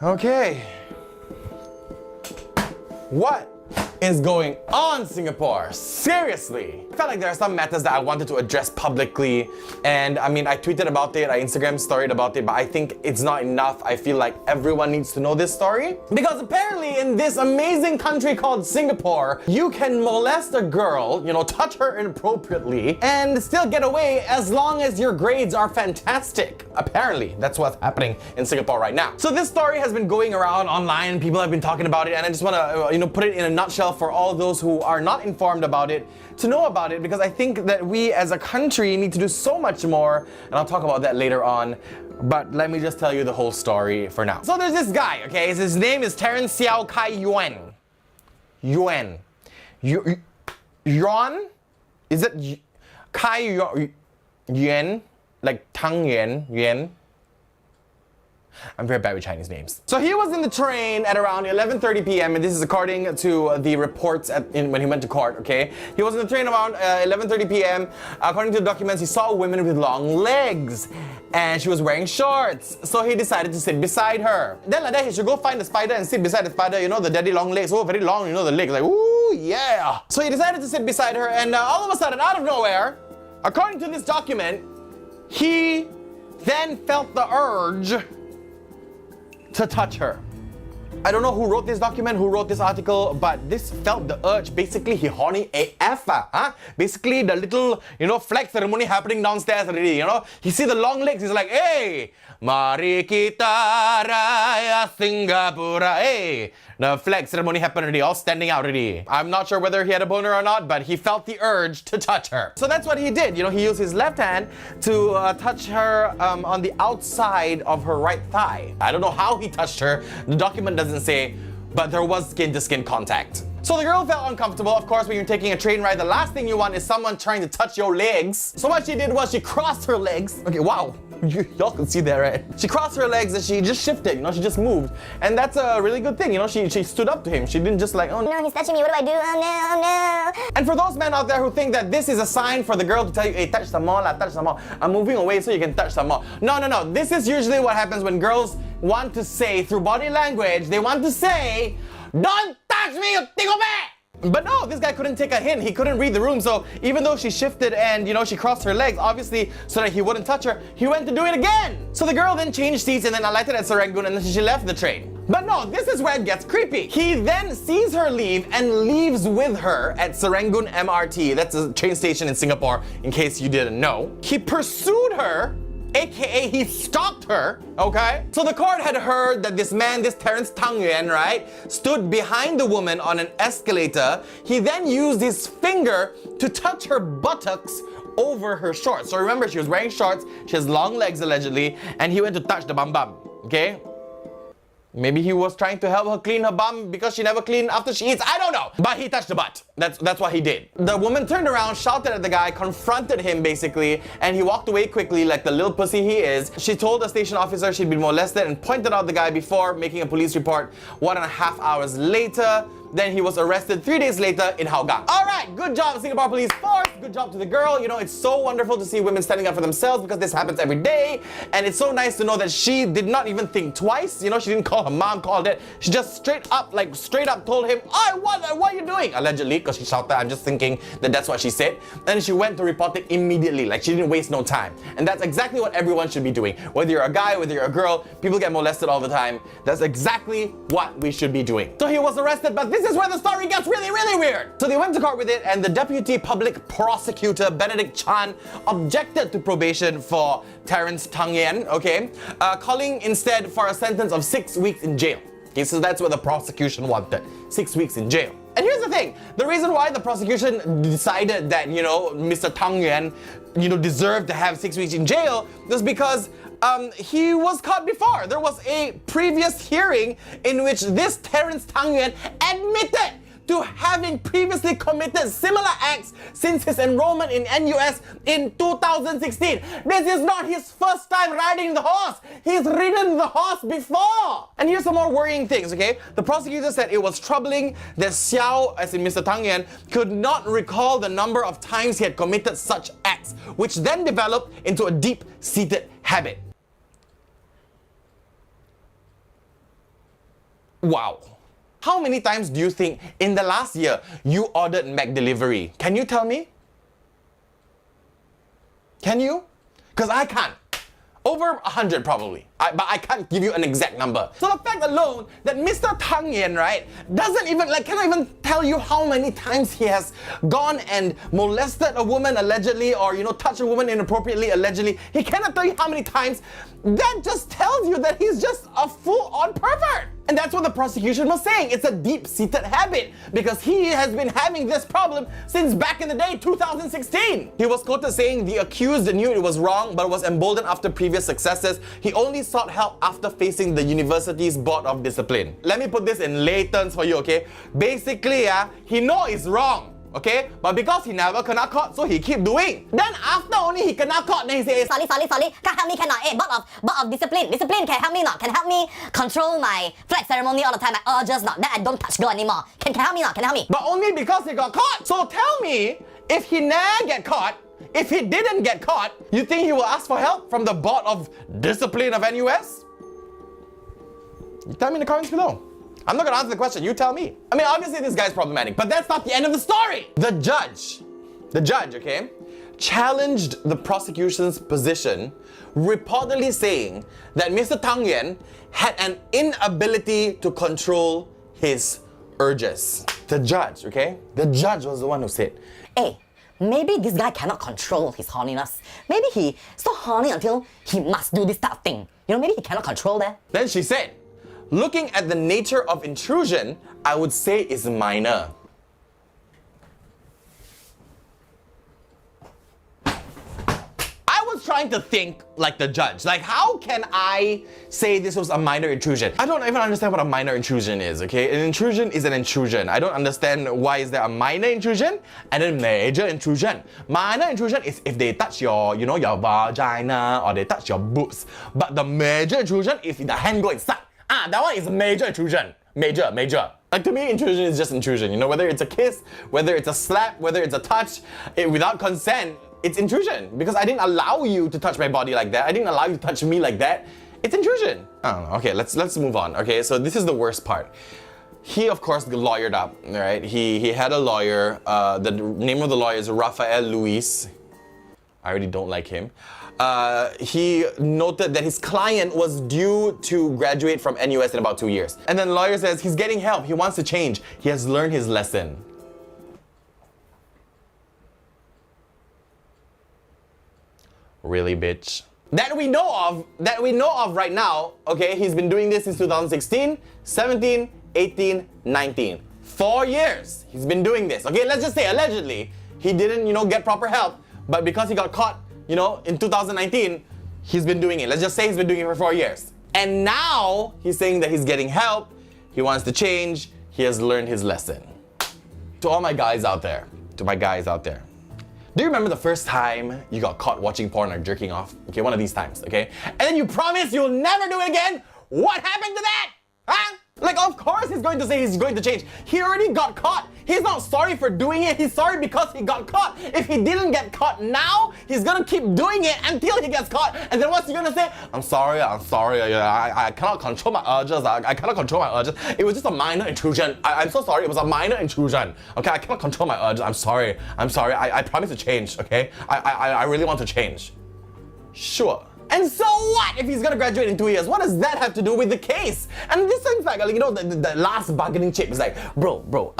Okay. What is going on, Singapore? Seriously. I felt like there are some matters that I wanted to address publicly, and I mean, I tweeted about it, I Instagram storied about it, but I think it's not enough. I feel like everyone needs to know this story, because apparently in this amazing country called Singapore, you can molest a girl, touch her inappropriately, and still get away as long as your grades are fantastic. Apparently, that's what's happening in Singapore right now. So this story has been going around online, people have been talking about it, and I just want to, put it in a nutshell for all those who are not informed about it to know about it, because I think that we as a country need to do so much more, and I'll talk about that later on. But let me just tell you the whole story for now. So there's this guy, okay? His name is Terence Xiao Kai Yuan. Yuan? Is it Kai Yuan? Like Tang Yuan? I'm very bad with Chinese names. So he was in the train at around 11:30 p.m. and this is according to the reports when he went to court, okay? He was in the train around 11:30 p.m. According to the documents, he saw a woman with long legs and she was wearing shorts. So he decided to sit beside her. Then like that, he should go find the spider and sit beside the spider. The daddy long legs. Oh, very long, the legs. Like, ooh, yeah. So he decided to sit beside her, and all of a sudden, out of nowhere, according to this document, he then felt the urge to touch her. I don't know who wrote this document, who wrote this article, but this felt the urge. Basically, he horny AF, Basically, the little, flag ceremony happening downstairs already, He see the long legs, he's like, hey, mari kita raya Singapura, hey. The flag ceremony happened already, all standing out already. I'm not sure whether he had a boner or not, but he felt the urge to touch her. So that's what he did. He used his left hand to touch her on the outside of her right thigh. I don't know how he touched her. The document doesn't say, but there was skin-to-skin contact. So the girl felt uncomfortable. Of course, when you're taking a train ride, the last thing you want is someone trying to touch your legs. So what she did was she crossed her legs. Okay, wow. Y'all can see that, right? She crossed her legs and she just shifted, she just moved. And that's a really good thing, she stood up to him. She didn't just like, oh no, he's touching me, what do I do? Oh no, oh no. And for those men out there who think that this is a sign for the girl to tell you, hey, touch some more, touch some more. I'm moving away so you can touch some more. No. This is usually what happens when girls want to say, through body language, they want to say, don't touch me, you tickle me! But no, this guy couldn't take a hint. He couldn't read the room. So even though she shifted and, she crossed her legs, obviously, so that he wouldn't touch her, he went to do it again. So the girl then changed seats and then alighted at Serangoon and then she left the train. But no, this is where it gets creepy. He then sees her leave and leaves with her at Serangoon MRT. That's a train station in Singapore, in case you didn't know. He pursued her, aka he stalked her, okay? So the court had heard that this man, this Terence Tang Yuan, right, stood behind the woman on an escalator. He then used his finger to touch her buttocks over her shorts. So remember, she was wearing shorts, she has long legs allegedly, and he went to touch the bum, okay? Maybe he was trying to help her clean her bum because she never cleaned after she eats. I don't know. But he touched the butt. That's what he did. The woman turned around, shouted at the guy, confronted him basically, and he walked away quickly like the little pussy he is. She told the station officer she'd been molested and pointed out the guy before making a police report. 1.5 hours later, then he was arrested 3 days later in Hougang. All right, good job, Singapore Police Force. Good job to the girl. It's so wonderful to see women standing up for themselves because this happens every day. And it's so nice to know that she did not even think twice. She didn't call her mom, called it. She just straight up told him, oh, what are you doing? Allegedly, because she shouted. I'm just thinking that that's what she said. And she went to report it immediately. Like, she didn't waste no time. And that's exactly what everyone should be doing. Whether you're a guy, whether you're a girl, people get molested all the time. That's exactly what we should be doing. So he was arrested, but this is where the story gets really, really weird. So they went to court with it, and the deputy public prosecutor, Benedict Chan, objected to probation for Terence Tang Yuan, okay? Calling instead for a sentence of 6 weeks in jail. Okay, so that's what the prosecution wanted. 6 weeks in jail. And here's the thing, the reason why the prosecution decided that, Mr. Tang Yuan, deserved to have 6 weeks in jail was because he was caught before. There was a previous hearing in which this Terence Tang Yuan admitted to having previously committed similar acts since his enrollment in NUS in 2016. This is not his first time riding the horse. He's ridden the horse before. And here's some more worrying things, okay? The prosecutor said it was troubling that Xiao, as in Mr. Tang Yuan, could not recall the number of times he had committed such acts, which then developed into a deep-seated habit. Wow. How many times do you think in the last year you ordered McDelivery? Can you tell me? Can you? Because I can't. Over 100 probably, but I can't give you an exact number. So the fact alone that Mr. Tang Yan, right, cannot even tell you how many times he has gone and molested a woman allegedly, or touched a woman inappropriately allegedly. He cannot tell you how many times. That just tells you that he's just a full-on pervert. And that's what the prosecution was saying. It's a deep-seated habit because he has been having this problem since back in the day, 2016. He was quoted saying the accused knew it was wrong but was emboldened after previous successes. He only sought help after facing the university's board of discipline. Let me put this in lay terms for you, okay? Basically, he know it's wrong. Okay? But because he never kena caught, so he keep doing. Then after only he kena caught, then he says, Sorry, can't help me, cannot. Board of discipline. Discipline can help me not? Can help me control my flag ceremony all the time, my urges not. Then I don't touch girl anymore. Can help me not? Can help me. But only because he got caught. So tell me, if he never get caught, if he didn't get caught, you think he will ask for help from the board of discipline of NUS? You tell me in the comments below. I'm not gonna answer the question, you tell me. I mean, obviously this guy's problematic, but that's not the end of the story. The judge, okay, challenged the prosecution's position, reportedly saying that Mr. Tang Yan had an inability to control his urges. The judge, okay, the judge was the one who said, Hey, maybe this guy cannot control his horniness. Maybe he's so horny until he must do this type of thing. Maybe he cannot control that. Then she said, looking at the nature of intrusion, I would say is minor. I was trying to think like the judge. Like, how can I say this was a minor intrusion? I don't even understand what a minor intrusion is, okay? An intrusion is an intrusion. I don't understand why is there a minor intrusion and then major intrusion. Minor intrusion is if they touch your, your vagina or they touch your boobs. But the major intrusion is if the hand go inside. That one is a major intrusion. Major. Like, to me, intrusion is just intrusion. Whether it's a kiss, whether it's a slap, whether it's a touch, without consent, it's intrusion. Because I didn't allow you to touch my body like that. I didn't allow you to touch me like that. It's intrusion. I don't know. Okay, let's move on. Okay, so this is the worst part. He, of course, lawyered up, right? He had a lawyer. The name of the lawyer is Rafael Luis. I already don't like him. He noted that his client was due to graduate from NUS in about 2 years. And then the lawyer says he's getting help, he wants to change, he has learned his lesson. Really, bitch? That we know of right now, okay, he's been doing this since 2016, 17, 18, 19. 4 years he's been doing this, okay? Let's just say allegedly, he didn't, get proper help, but because he got caught, in 2019, he's been doing it. Let's just say he's been doing it for 4 years. And now he's saying that he's getting help, he wants to change, he has learned his lesson. To all my guys out there, do you remember the first time you got caught watching porn or jerking off? Okay, one of these times, okay? And then you promise you'll never do it again? What happened to that? Huh? Like, of course he's going to say he's going to change. He already got caught. He's not sorry for doing it. He's sorry because he got caught. If he didn't get caught now, he's gonna keep doing it until he gets caught. And then what's he gonna say? I'm sorry. I cannot control my urges. I cannot control my urges. It was just a minor intrusion. I'm so sorry. It was a minor intrusion. Okay, I cannot control my urges. I'm sorry. I promise to change, okay? I really want to change. Sure. And so what if he's gonna graduate in 2 years? What does that have to do with the case? And this seems like, the last bargaining chip is like, bro,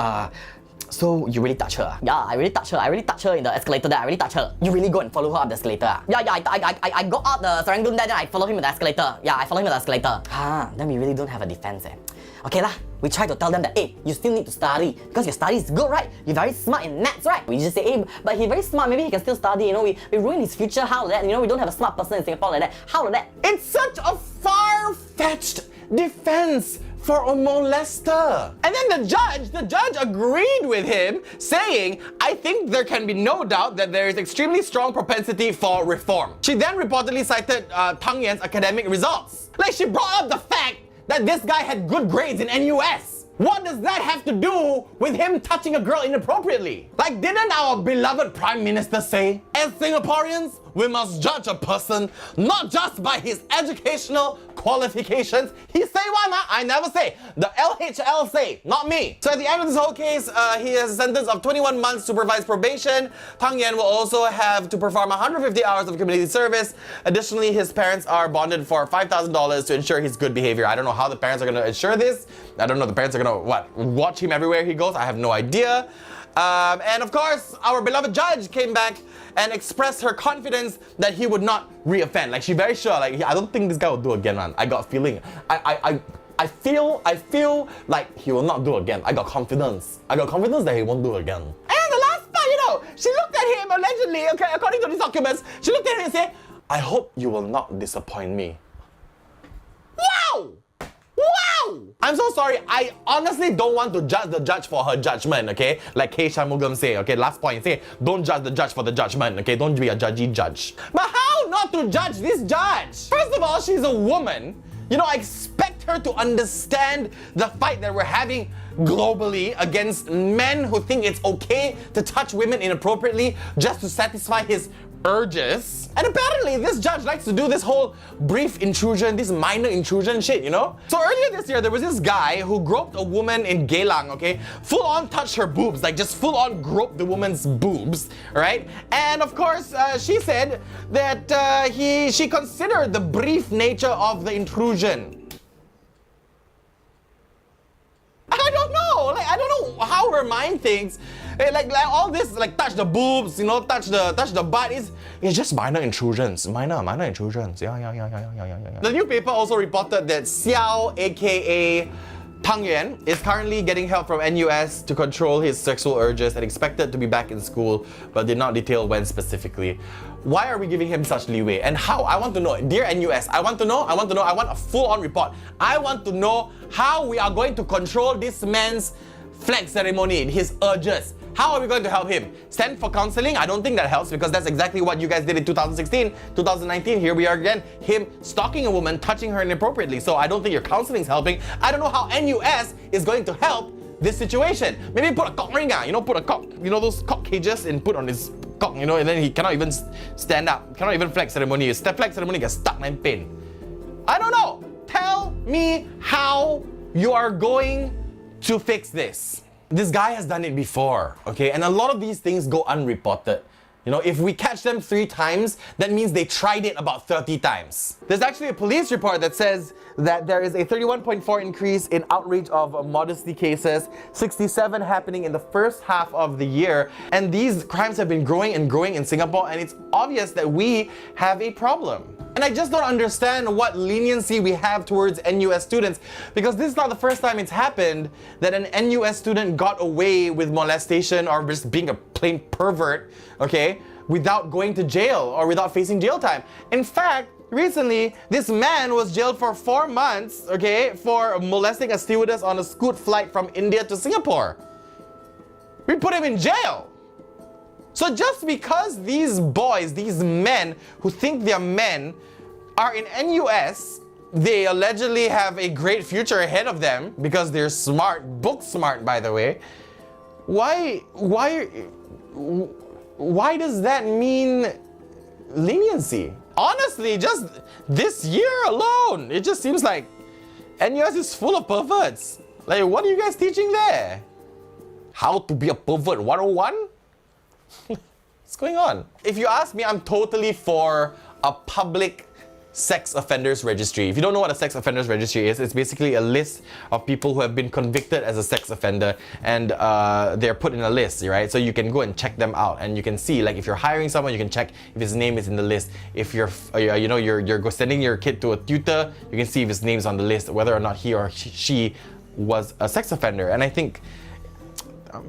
so you really touch her? Yeah, I really touch her. I really touch her in the escalator there. I really touch her. You really go and follow her up the escalator? Yeah, I go up the Serangoon there, then I follow him with the escalator. Yeah, I follow him with the escalator. Then we really don't have a defense, Okay lah, we try to tell them that, hey, you still need to study because your study is good, right? You're very smart in maths, right? We just say, hey, but he's very smart, maybe he can still study, we ruin his future, how that? We don't have a smart person in Singapore like that. How like that? It's such a far-fetched defense for a molester. And then the judge agreed with him, saying, I think there can be no doubt that there is extremely strong propensity for reform. She then reportedly cited Tang Yan's academic results. Like, she brought up the fact that this guy had good grades in NUS. What does that have to do with him touching a girl inappropriately? Like, didn't our beloved Prime Minister say, as Singaporeans, we must judge a person not just by his educational qualifications. He say one, huh? I never say. The LHL say, not me. So at the end of this whole case, he has a sentence of 21 months supervised probation. Tang Yen will also have to perform 150 hours of community service. Additionally, his parents are bonded for $5,000 to ensure his good behavior. I don't know how the parents are going to ensure this. I don't know, the parents are going to, watch him everywhere he goes? I have no idea. And of course, our beloved judge came back and expressed her confidence that he would not re-offend. Like, she's very sure, like, I don't think this guy will do again, man. I got a feeling. I feel like he will not do again. I got confidence. I got confidence that he won't do again. And the last part, she looked at him allegedly, okay, according to these documents, she looked at him and said, I hope you will not disappoint me. Wow! Wow! I'm so sorry. I honestly don't want to judge the judge for her judgment, okay? Like K. Shanmugam say, okay? Last point, say, don't judge the judge for the judgment, okay? Don't be a judgy judge. But how not to judge this judge? First of all, she's a woman. I expect her to understand the fight that we're having globally against men who think it's okay to touch women inappropriately just to satisfy his urges. And apparently this judge likes to do this whole brief intrusion, this minor intrusion shit, So earlier this year, there was this guy who groped a woman in Geylang, okay? Full on touched her boobs, like just full on groped the woman's boobs, right? And of course, she said that she considered the brief nature of the intrusion. I don't know. I don't know how her mind thinks. Like all this, like touch the boobs, touch the butt. It's just minor intrusions. Minor intrusions. Yeah. The new paper also reported that Xiao, aka Tang Yuan, is currently getting help from NUS to control his sexual urges and expected to be back in school, but did not detail when specifically. Why are we giving him such leeway? And how? I want to know. Dear NUS, I want to know. I want a full-on report. I want to know how we are going to control this man's flag ceremony, his urges. How are we going to help him? Send for counseling? I don't think that helps because that's exactly what you guys did in 2016, 2019. Here we are again, him stalking a woman, touching her inappropriately. So I don't think your counseling is helping. I don't know how NUS is going to help this situation. Maybe put a cock ring, put a cock, those cock cages and put on his cock, and then he cannot even stand up, cannot even flag ceremony. His flag ceremony gets stuck and pain. I don't know. Tell me how you are going to fix this. This guy has done it before, okay? And a lot of these things go unreported. If we catch them 3 times, that means they tried it about 30 times. There's actually a police report that says that there is a 31.4 increase in outreach of modesty cases, 67 happening in the first half of the year. And these crimes have been growing and growing in Singapore, and it's obvious that we have a problem. And I just don't understand what leniency we have towards NUS students, because this is not the first time it's happened that an NUS student got away with molestation or just being a plain pervert, okay, without going to jail or without facing jail time. In fact, recently, this man was jailed for 4 months, okay, for molesting a stewardess on a Scoot flight from India to Singapore. We put him in jail. So just because these boys, these men who think they're men are in NUS, they allegedly have a great future ahead of them because they're smart, book smart by the way. Why does that mean leniency? Honestly, just this year alone, it just seems like NUS is full of perverts. Like, what are you guys teaching there? How to be a pervert 101? What's going on? If you ask me, I'm totally for a public sex offenders registry. If you don't know what a sex offenders registry is, it's basically a list of people who have been convicted as a sex offender, and they're put in a list, right? So you can go and check them out, and you can see, like, if you're hiring someone, you can check if his name is in the list. If you're sending your kid to a tutor, you can see if his name's on the list, whether or not he or she was a sex offender. And I think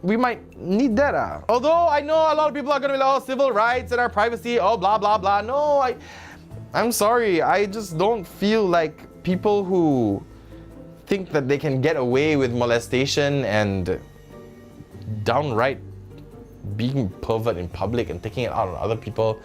we might need that. Although I know a lot of people are gonna be like, oh, civil rights and our privacy, oh, blah, blah, blah. No, I'm sorry, I just don't feel like people who think that they can get away with molestation and downright being pervert in public and taking it out on other people,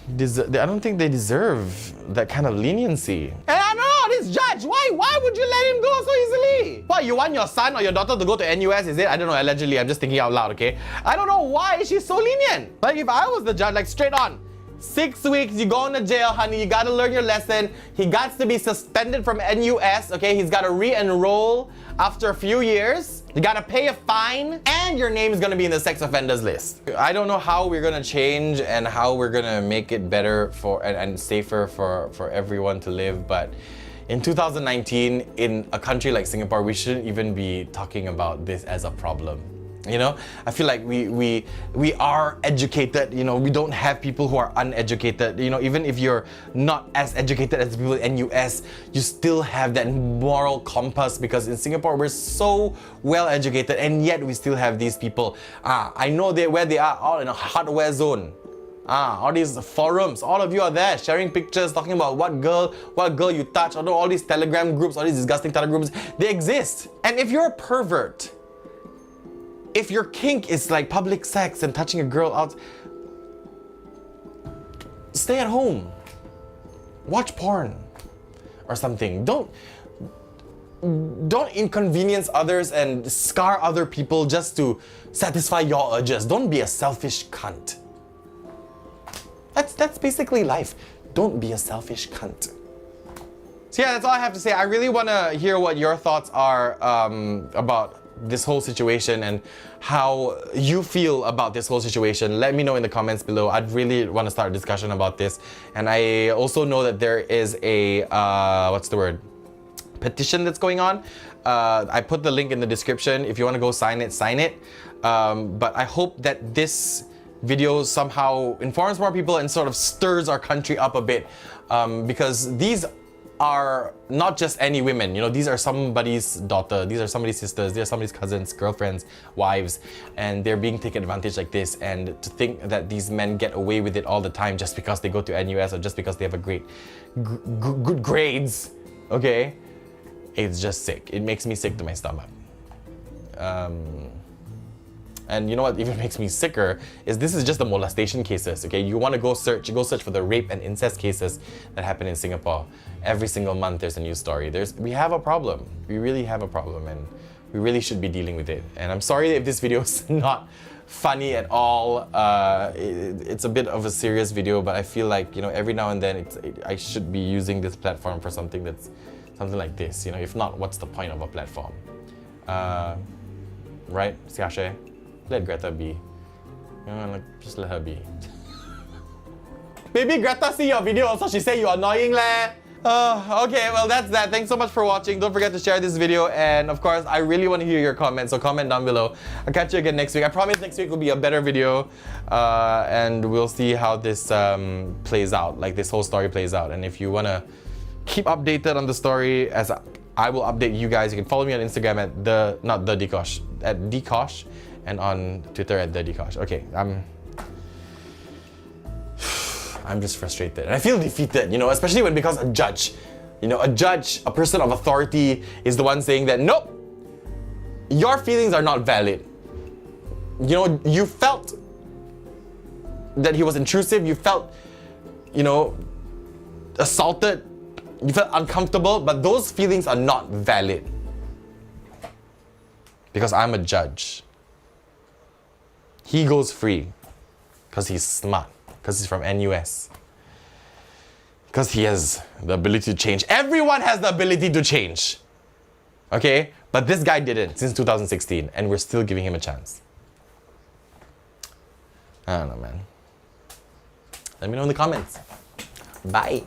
I don't think they deserve that kind of leniency. And I don't know, this judge, why would you let him go so easily? What, you want your son or your daughter to go to NUS, is it? I don't know, allegedly, I'm just thinking out loud, okay? I don't know why she's so lenient. Like, if I was the judge, like, straight on, 6 weeks, you go into jail, honey. You gotta learn your lesson. He got to be suspended from NUS, okay? He's gotta re-enroll after a few years. You gotta pay a fine, and your name is gonna be in the sex offenders list. I don't know how we're gonna change and how we're gonna make it better for and safer for everyone to live, but in 2019, in a country like Singapore, we shouldn't even be talking about this as a problem. You know, I feel like we are educated. You know, we don't have people who are uneducated. You know, even if you're not as educated as people in NUS, you still have that moral compass, because in Singapore we're so well educated, and yet we still have these people. I know where they are, all in a hardware zone. All these forums, all of you are there sharing pictures, talking about what girl you touch, although all these Telegram groups, all these disgusting Telegram groups, they exist. And if you're a pervert, if your kink is like public sex and touching a girl out, stay at home. Watch porn or something. Don't inconvenience others and scar other people just to satisfy your urges. Don't be a selfish cunt. That's basically life. Don't be a selfish cunt. So yeah, that's all I have to say. I really want to hear what your thoughts are about this whole situation and how you feel about this whole situation. Let me know in the comments below. I'd really want to start a discussion about this. And I also know that there is a, petition that's going on. I put the link in the description. If you want to go sign it, sign it. But I hope that this video somehow informs more people and sort of stirs our country up a bit, because these are not just any women, you know, these are somebody's daughter, these are somebody's sisters, these are somebody's cousins, girlfriends, wives, and they're being taken advantage like this. And to think that these men get away with it all the time just because they go to NUS or just because they have a good grades, okay, it's just sick. It makes me sick to my stomach. And you know what even makes me sicker is this is just the molestation cases, okay? You want to go search for the rape and incest cases that happen in Singapore. Every single month there's a new story. We have a problem. We really have a problem, and we really should be dealing with it. And I'm sorry if this video is not funny at all. It's a bit of a serious video, but I feel like, you know, every now and then I should be using this platform for something like this. You know, if not, what's the point of a platform? Right, Xiaxue? Let Greta be. You know, like, just let her be. Maybe Greta see your video also, she say you're annoying leh. Okay, well that's that. Thanks so much for watching. Don't forget to share this video, and of course, I really want to hear your comments, so comment down below. I'll catch you again next week. I promise next week will be a better video, and we'll see how this plays out, like this whole story plays out. And if you want to keep updated on the story, as I will update you guys, you can follow me on Instagram at Dee Kosh, at Dee Kosh, and on Twitter at Dee Kosh. Okay, I'm just frustrated and I feel defeated, you know, especially when, because a judge, you know, a person of authority is the one saying that, nope, your feelings are not valid. You know, you felt that he was intrusive, you felt, you know, assaulted, you felt uncomfortable, but those feelings are not valid. Because I'm a judge. He goes free because he's smart, because he's from NUS, because he has the ability to change. Everyone has the ability to change, okay? But this guy didn't since 2016, and we're still giving him a chance. I don't know, man. Let me know in the comments. Bye.